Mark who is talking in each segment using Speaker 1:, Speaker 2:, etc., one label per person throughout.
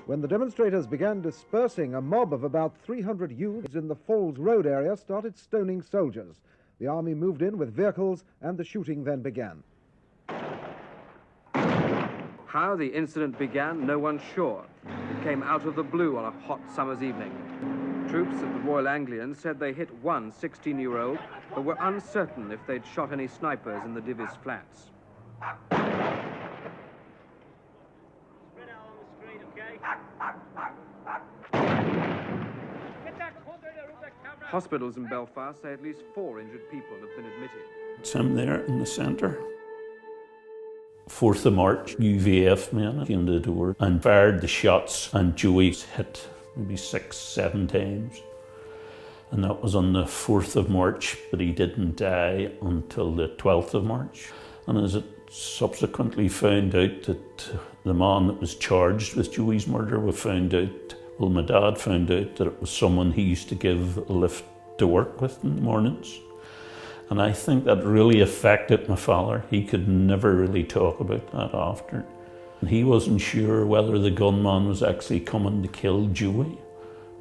Speaker 1: When the demonstrators began dispersing, a mob of about 300 youths in the Falls Road area started stoning soldiers. The army moved in with vehicles, and the shooting then began.
Speaker 2: How the incident began, no one's sure. It came out of the blue on a hot summer's evening. Troops of the Royal Anglians said they hit one 16-year-old, but were uncertain if they'd shot any snipers in the Divis flats. Hospitals in Belfast say at least 4 injured people have been admitted.
Speaker 3: I'm there in the centre. 4th of March, UVF men came to the door and fired the shots, and Joey's hit maybe 6-7 times. And that was on the 4th of March, but he didn't die until the 12th of March. And as it subsequently found out that the man that was charged with Joey's murder, my dad found out that it was someone he used to give a lift to work with in the mornings. And I think that really affected my father. He could never really talk about that after. And he wasn't sure whether the gunman was actually coming to kill Joey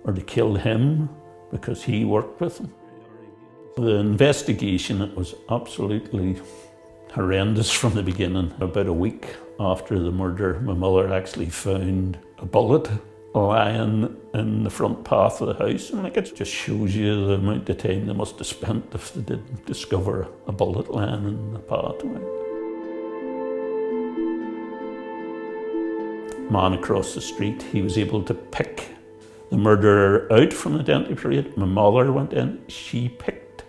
Speaker 3: or to kill him because he worked with him. The investigation, it was absolutely horrendous from the beginning. About a week after the murder, my mother actually found a bullet lying in the front path of the house, and it just shows you the amount of time they must have spent if they didn't discover a bullet lying in the pathway. Man across the street, he was able to pick the murderer out from the identity period. My mother went in, she picked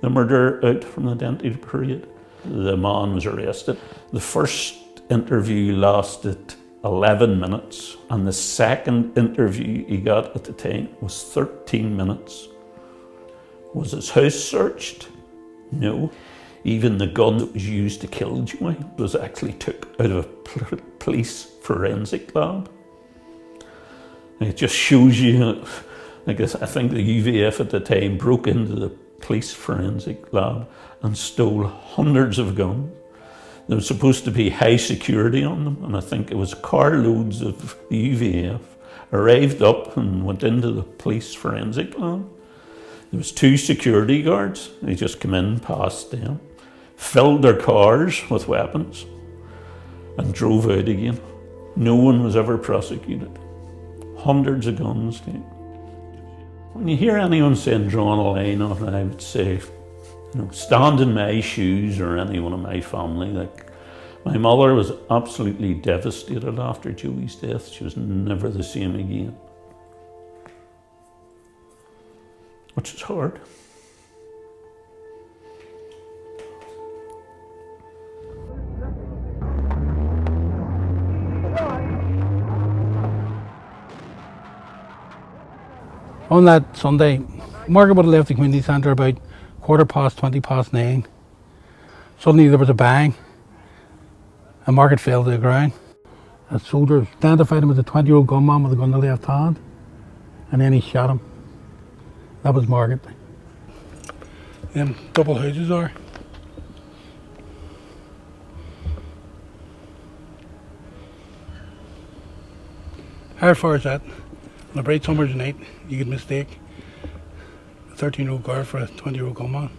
Speaker 3: the murderer out from the identity period. The man was arrested. The first interview lasted 11 minutes, and the second interview he got at the time was 13 minutes. Was his house searched? No. Even the gun that was used to kill Joey was actually took out of a police forensic lab. And it just shows you, I think the UVF at the time broke into the police forensic lab and stole hundreds of guns. There was supposed to be high security on them, and I think it was carloads of the UVF arrived up and went into the police forensic lab. There was 2 security guards. They just come in past them, filled their cars with weapons, and drove out again. No one was ever prosecuted. Hundreds of guns taken. When you hear anyone saying drawing a line on it, I would say, stand in my shoes or anyone in my family. Like, my mother was absolutely devastated after Joey's death. She was never the same again. Which is hard.
Speaker 4: On that Sunday, Margaret would have left the community centre about 9:15. Suddenly there was a bang, and Margaret fell to the ground. A soldier identified him as a 20-year-old gunman with a gun in the left hand, and then he shot him. That was Margaret. Them double houses are. How far is that? On a bright summer's night, you could mistake a 13-year-old girl for a 20-year-old gunman.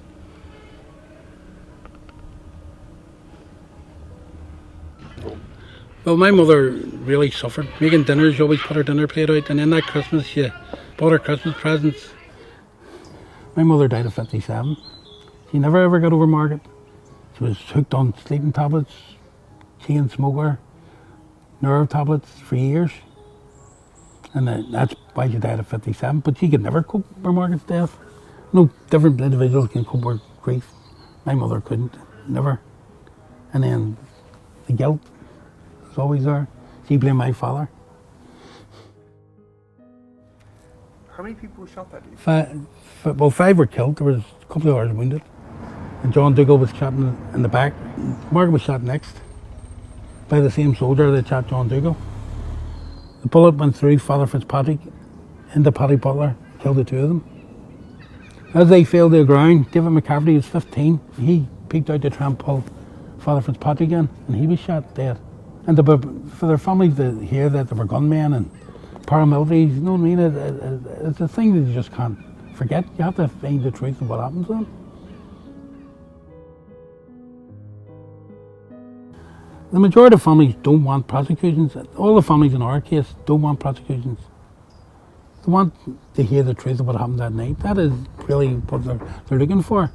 Speaker 4: Well, my mother really suffered. Making dinners, she always put her dinner plate out, and in that Christmas, she bought her Christmas presents. My mother died at 57. She never ever got over Margaret. She was hooked on sleeping tablets, chain smoker, nerve tablets for years. And that's why she died at 57. But she could never cope with Margaret's death. No different individuals can cope with grief. My mother couldn't, never. And then the guilt was always there. She blamed my father.
Speaker 5: How many people were shot that day?
Speaker 4: 5 were killed. There was a couple of others wounded. And John Dougal was shot in the back. Margaret was shot next by the same soldier that shot John Dougal. The bullet went through Father Fitzpatrick into Paddy Butler, killed the 2 of them. As they fell to the ground, David McCafferty was 15. He peeked out to try and pull Father Fitzpatrick in, and he was shot dead. And for their family to hear that they were gunmen and paramilitaries, you know what I mean? It's a thing that you just can't forget. You have to find the truth of what happened to them. The majority of families don't want prosecutions. All the families in our case don't want prosecutions. They want to hear the truth of what happened that night. That is really what they're looking for.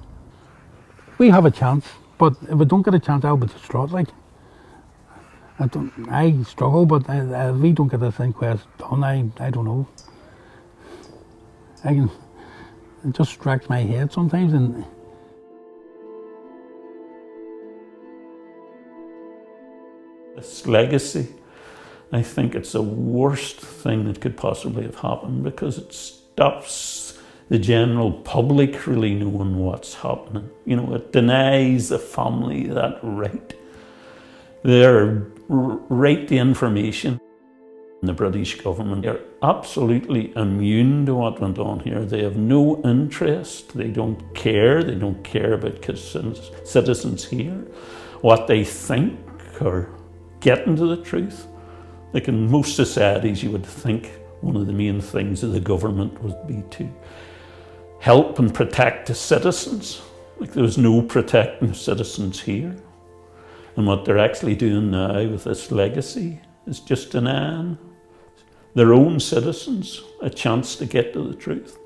Speaker 4: We have a chance, but if we don't get a chance, I'll be distraught. Like, I struggle, but if we don't get this inquest done, I don't know. It just strikes my head sometimes. And
Speaker 3: this legacy, I think it's the worst thing that could possibly have happened, because it stops the general public really knowing what's happening. You know, it denies the family that right. Their right to information. The British government are absolutely immune to what went on here. They have no interest. They don't care. They don't care about citizens here, what they think or getting to the truth. Like in most societies, you would think one of the main things of the government would be to help and protect the citizens. Like there was no protecting the citizens here. And what they're actually doing now with this legacy is just denying their own citizens a chance to get to the truth.